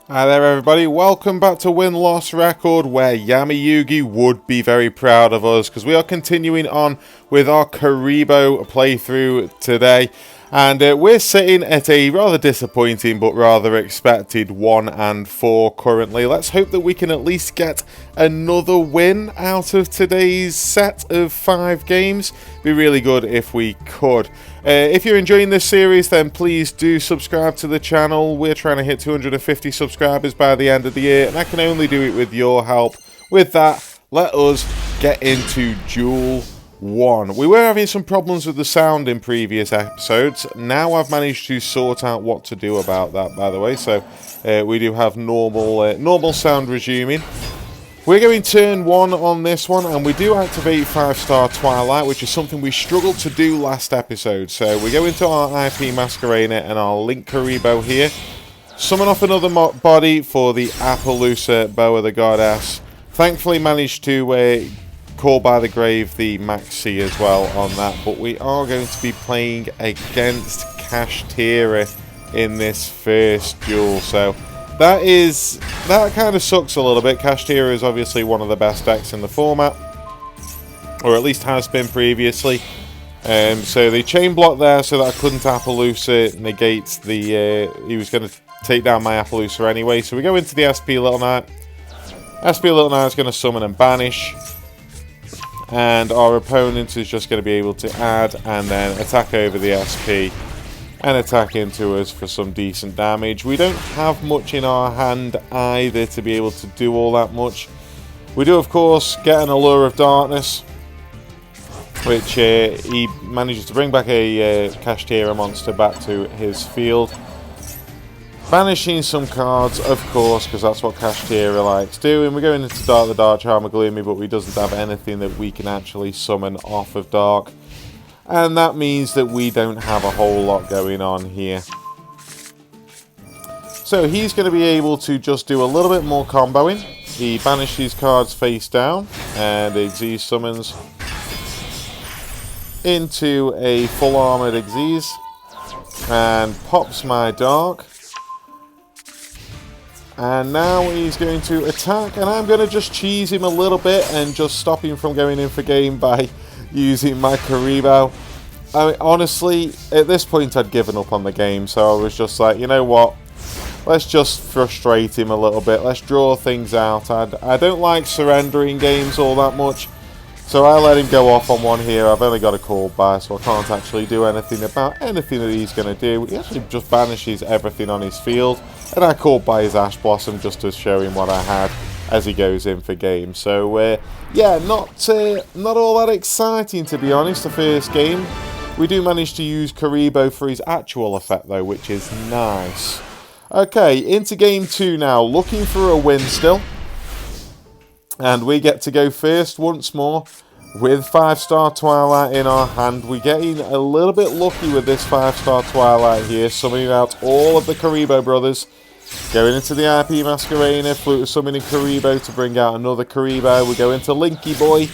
Hi there everybody, welcome back to Win-Loss Record, where Yami would be very proud of us because we are continuing on with our Kuriboh playthrough today, and we're sitting at a rather disappointing but rather expected 1-4 currently. Let's hope that we can at least get another win out of today's set of 5 games. Be really good if we could. If you're enjoying this series, then please do subscribe to the channel. We're trying to hit 250 subscribers by the end of the year, and I can only do it with your help. With that, let us get into Duel 1. We were having some problems with the sound in previous episodes. Now I've managed to sort out what to do about that, by the way. So we do have normal sound resuming. We're going turn 1 on this one, and we do activate 5-star Twilight, which is something we struggled to do last episode. So we go into our IP Masquerader and our Link Kuriboh here. Summon off another body for the Appaloosa Bow of the Goddess. Thankfully managed to call by the grave the Maxi as well on that, but we are going to be playing against Kashtira in this first duel. So that kind of sucks a little bit. Kashtira is obviously one of the best decks in the format, or at least has been previously. So the chain block there so that I couldn't Appaloosa negates the... he was going to take down my Appaloosa anyway. So we go into the SP Little Knight. SP Little Knight is going to summon and banish. And our opponent is just going to be able to add and then attack over the SP. And attack into us for some decent damage. We don't have much in our hand either to be able to do all that much. We do, of course, get an Allure of Darkness, which he manages to bring back a Kashtira monster back to his field. Banishing some cards, of course, because that's what Kashtira likes doing. We're going into Dark the Dark Charmer Gloomy, but we doesn't have anything that we can actually summon off of Dark. And that means that we don't have a whole lot going on here. So he's going to be able to just do a little bit more comboing. He banishes these cards face down, and Xyz summons into a full armored Xyz and pops my Dark. And now he's going to attack, and I'm going to just cheese him a little bit and just stop him from going in for game by using my Kuriboh. I mean, honestly, at this point I'd given up on the game, so I was just like, you know what, let's just frustrate him a little bit, let's draw things out. I don't like surrendering games all that much, so I let him go off on one here. I've only got a call by, so I can't actually do anything about anything that he's going to do. He actually just banishes everything on his field, and I called by his Ash Blossom just to show him what I had as he goes in for game. So yeah, not all that exciting, to be honest, the first game. We do manage to use Kuriboh for his actual effect though, which is nice. Okay, into game 2 now, looking for a win still. And we get to go first once more with 5-star Twilight in our hand. We're getting a little bit lucky with this 5-star Twilight here, summoning out all of the Kuriboh brothers. Going into the IP Masquerader, summoning Kuriboh to bring out another Kuriboh. We go into Linky Boy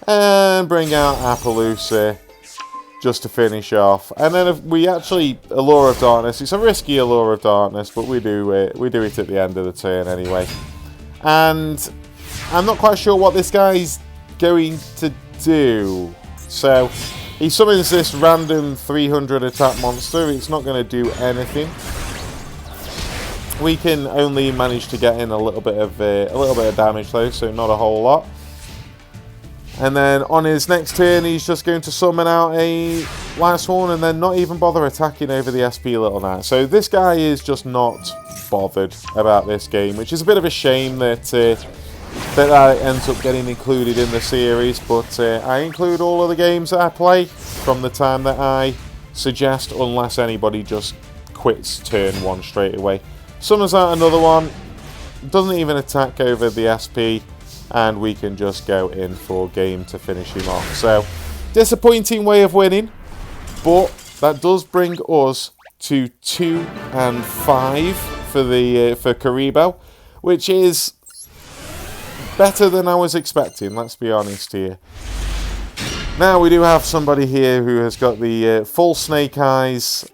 and bring out Appaloosa just to finish off. And then if we actually Allure of Darkness. It's a risky Allure of Darkness, but we do it at the end of the turn anyway. And I'm not quite sure what this guy's going to do. So he summons this random 300 attack monster. It's not going to do anything. We can only manage to get in a little bit of damage though, so not a whole lot. And then on his next turn, he's just going to summon out a Light Sworn and then not even bother attacking over the SP Little Knight. So this guy is just not bothered about this game, which is a bit of a shame that that ends up getting included in the series. But I include all of the games that I play from the time that I suggest, unless anybody just quits turn 1 straight away. Summons out another one, doesn't even attack over the SP, and we can just go in for game to finish him off. So, disappointing way of winning, but that does bring us to 2-5 for Kuriboh, which is better than I was expecting, let's be honest here. Now we do have somebody here who has got the full Snake Eyes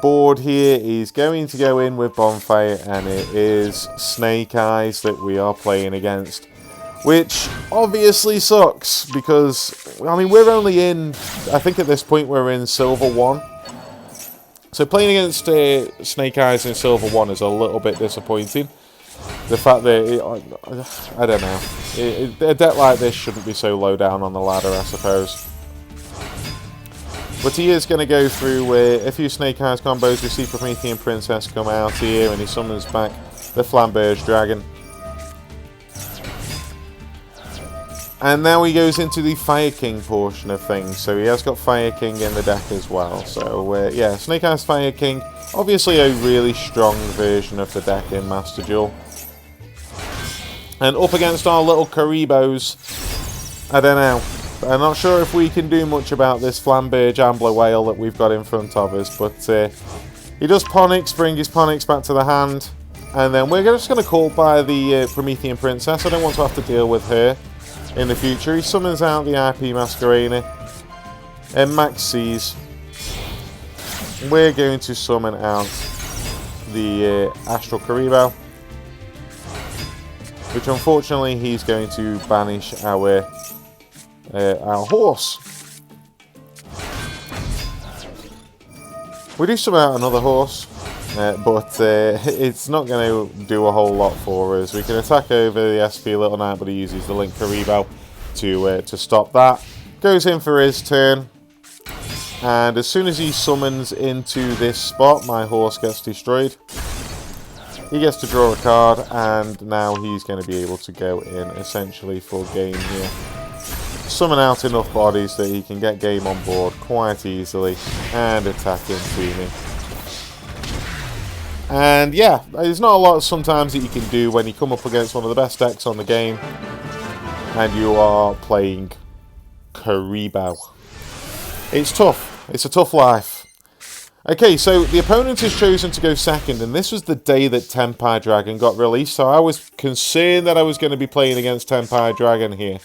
board here. He's going to go in with Bonfire, and it is Snake Eyes that we are playing against. Which obviously sucks, because, I mean, we're only in, I think at this point we're in Silver 1. So playing against Snake Eyes in Silver 1 is a little bit disappointing. The fact that, I don't know, a deck like this shouldn't be so low down on the ladder, I suppose. But he is going to go through a few Snake Eyes combos. We see Promethean Princess come out here, and he summons back the Ire Dragon. And now he goes into the Fire King portion of things. So he has got Fire King in the deck as well. So, yeah, Snake Eyes Fire King. Obviously a really strong version of the deck in Master Duel. And up against our little Kuribohs, I don't know. I'm not sure if we can do much about this Flamberge Ambler Whale that we've got in front of us. But he does Ponix, bring his Ponix back to the hand. And then we're just going to call by the Promethean Princess. I don't want to have to deal with her in the future. He summons out the IP Masquerena and Max sees. We're going to summon out the Astral Kuriboh, which unfortunately he's going to banish our horse. We do summon out another horse, but it's not going to do a whole lot for us. We can attack over the SP Little Knight, but he uses the Link Kuriboh to stop that. Goes in for his turn, and as soon as he summons into this spot, my horse gets destroyed. He gets to draw a card, and now he's going to be able to go in essentially for game here. Summon out enough bodies that he can get game on board quite easily and attack into me. And yeah, there's not a lot sometimes that you can do when you come up against one of the best decks on the game and you are playing Kuriboh. It's tough. It's a tough life. Okay, so the opponent has chosen to go second, and this was the day that Ire Dragon got released, so I was concerned that I was going to be playing against Ire Dragon here.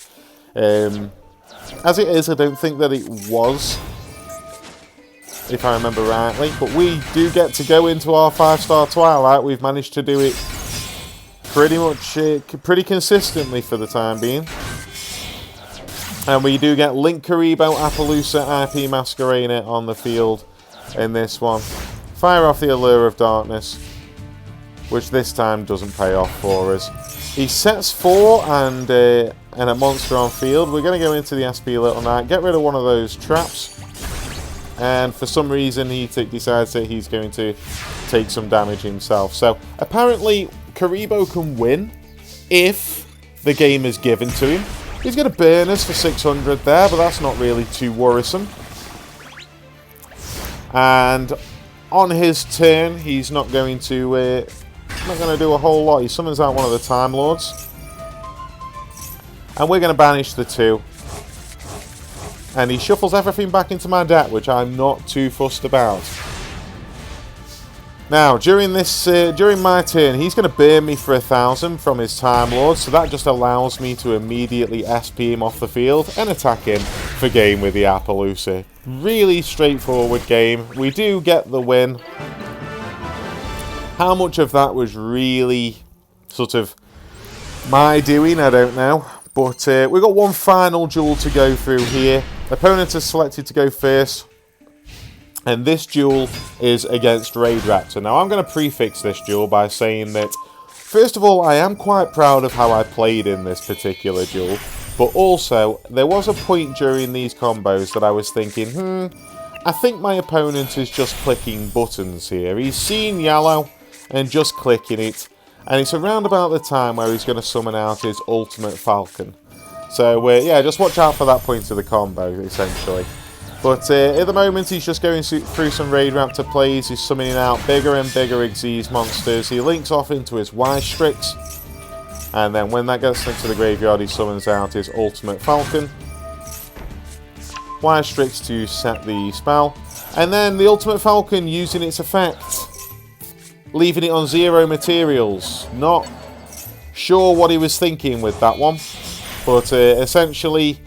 As it is, I don't think that it was, if I remember rightly, but we do get to go into our 5-star Twilight. We've managed to do it pretty consistently for the time being. And we do get Link Kuriboh, Appaloosa, IP Masquerena on the field in this one. Fire off the Allure of Darkness, which this time doesn't pay off for us. He sets 4 and a monster on field. We're going to go into the SP Little Knight, get rid of one of those traps, and for some reason he decides that he's going to take some damage himself. So apparently Kuriboh can win if the game is given to him. He's going to burn us for 600 there, but that's not really too worrisome. And on his turn, he's not going to do a whole lot. He summons out one of the Time Lords, and we're going to banish the 2. And he shuffles everything back into my deck, which I'm not too fussed about. Now, during my turn, he's going to burn me for 1,000 from his Time Lord, so that just allows me to immediately SP him off the field and attack him for game with the Appaloosa. Really straightforward game. We do get the win. How much of that was really sort of my doing, I don't know. But we've got one final duel to go through here. Opponent has selected to go first. And this duel is against Raider Raptor. Now, I'm going to prefix this duel by saying that, first of all, I am quite proud of how I played in this particular duel. But also, there was a point during these combos that I was thinking, I think my opponent is just clicking buttons here. He's seen yellow and just clicking it. And it's around about the time where he's going to summon out his Ultimate Falcon. So, yeah, just watch out for that point of the combo, essentially. But at the moment, he's just going through some Raider Raptor plays. He's summoning out bigger and bigger Xyz monsters. He links off into his Y-Strix. And then when that gets linked to the graveyard, he summons out his Ultimate Falcon. Y-Strix to set the spell. And then the Ultimate Falcon using its effect, leaving it on 0 materials. Not sure what he was thinking with that one. But essentially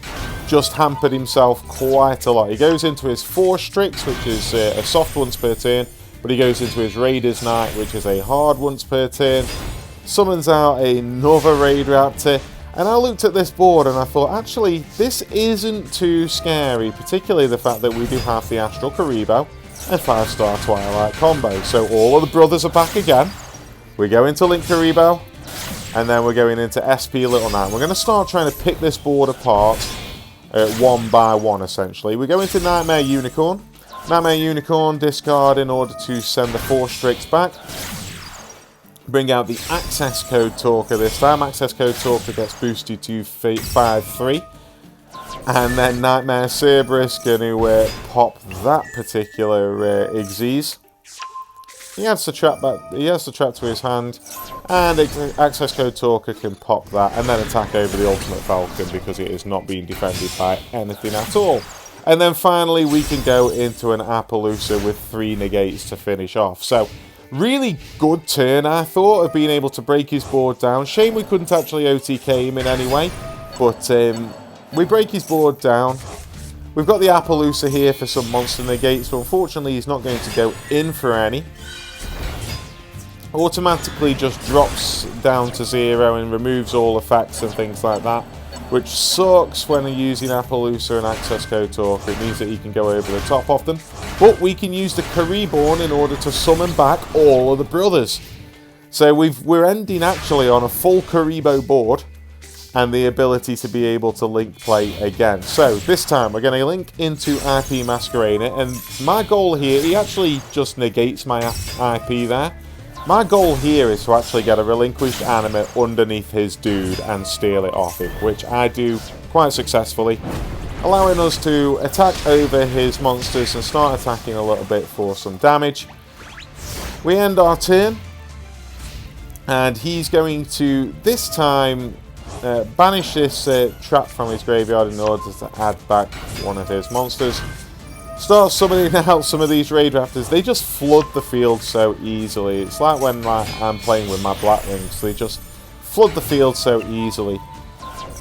just hampered himself quite a lot. He goes into his 4 Strix, which is a soft once per turn, but he goes into his Raider's Knight, which is a hard once per turn, summons out another Raider Raptor, and I looked at this board and I thought, actually, this isn't too scary, particularly the fact that we do have the Astral Kuriboh and 5-star Twilight combo. So all of the brothers are back again. We go into Link Kuriboh, and then we're going into SP Little Knight. We're going to start trying to pick this board apart one by one, essentially. We go into Nightmare Unicorn. Nightmare Unicorn, discard in order to send the 4 Strix back. Bring out the Access Code Talker this time. Access Code Talker gets boosted to 5-3. And then Nightmare Cerberus going to pop that particular Xyz. He adds the trap back. He adds the trap to his hand, and Access Code Talker can pop that and then attack over the Ultimate Falcon because it is not being defended by anything at all. And then finally we can go into an Appaloosa with 3 negates to finish off. So really good turn, I thought, of being able to break his board down. Shame we couldn't actually OTK him in any way, but we break his board down. We've got the Appaloosa here for some monster negates, but unfortunately he's not going to go in for any. Automatically just drops down to 0 and removes all effects and things like that, which sucks when you're using Appaloosa and Access Code Talker. It means that he can go over the top of them, but we can use the Kuriboh in order to summon back all of the brothers. So we're ending actually on a full Kuriboh board and the ability to be able to link play again. So this time we're going to link into IP Masquerader, and my goal here, he actually just negates my IP there. My goal here is to actually get a relinquished anima underneath his dude and steal it off him, which I do quite successfully, allowing us to attack over his monsters and start attacking a little bit for some damage. We end our turn, and he's going to, this time, banish this trap from his graveyard in order to add back one of his monsters. Start summoning out some of these Raider Raptors. They just flood the field so easily. It's like when I'm playing with my Blackwings. They just flood the field so easily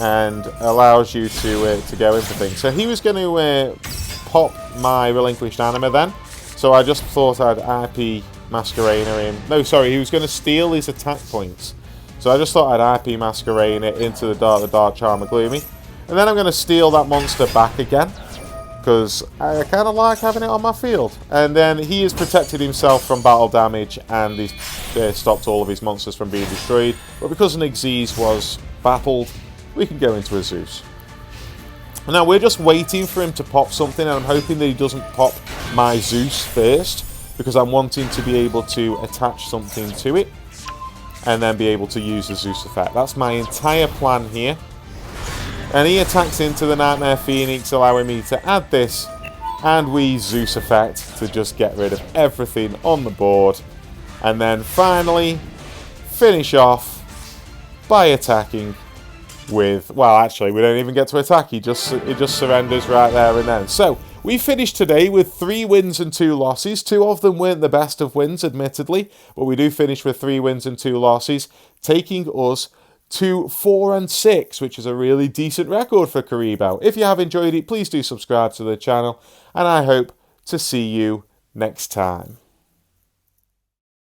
and allows you to go in for things. So he was going to pop my relinquished anima then. So I just thought I'd IP Masquerader him. No, sorry, he was going to steal his attack points. So I just thought I'd IP Masquerader into the Dark Charmer Gloomy. And then I'm going to steal that monster back again, because I kind of like having it on my field. And then he has protected himself from battle damage, and he's stopped all of his monsters from being destroyed. But because an Xyz was battled, we can go into a Zeus. Now we're just waiting for him to pop something, and I'm hoping that he doesn't pop my Zeus first, because I'm wanting to be able to attach something to it and then be able to use the Zeus effect. That's my entire plan here. And he attacks into the Nightmare Phoenix, allowing me to add this, and we Zeus effect to just get rid of everything on the board. And then finally finish off by attacking with, well, actually we don't even get to attack, it just surrenders right there and then. So we finished today with 3 wins and 2 losses. 2 of them weren't the best of wins, admittedly, but we do finish with 3 wins and 2 losses, taking us to 4-6, which is a really decent record for Kuriboh. If you have enjoyed it, please do subscribe to the channel, and I hope to see you next time.